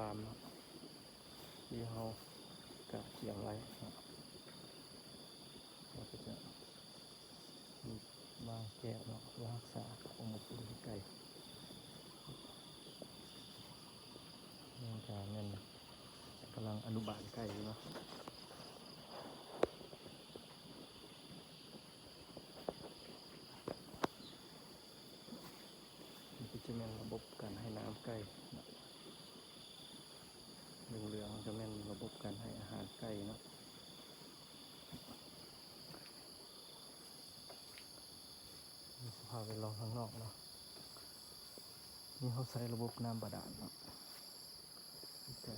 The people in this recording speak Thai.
าร์มเนาะที่เขากะเขียงไว้เนาะเราก็จะมีบางแก้วเนาะเพื่อรักษาองค์ปู่ไก่เนื่องจากเงินกำลังอนุบาลไก่อยู่เนาะนี่ก็จะเป็นระบบการให้น้ำไก่เนาะเหลืองๆจะเป็นระบบการให้อาหารไก่เนาะมีสภาพแวดล้อมข้างนอกเนาะนี่เขาใช้ระบบน้ำบาดาลเนาะไก่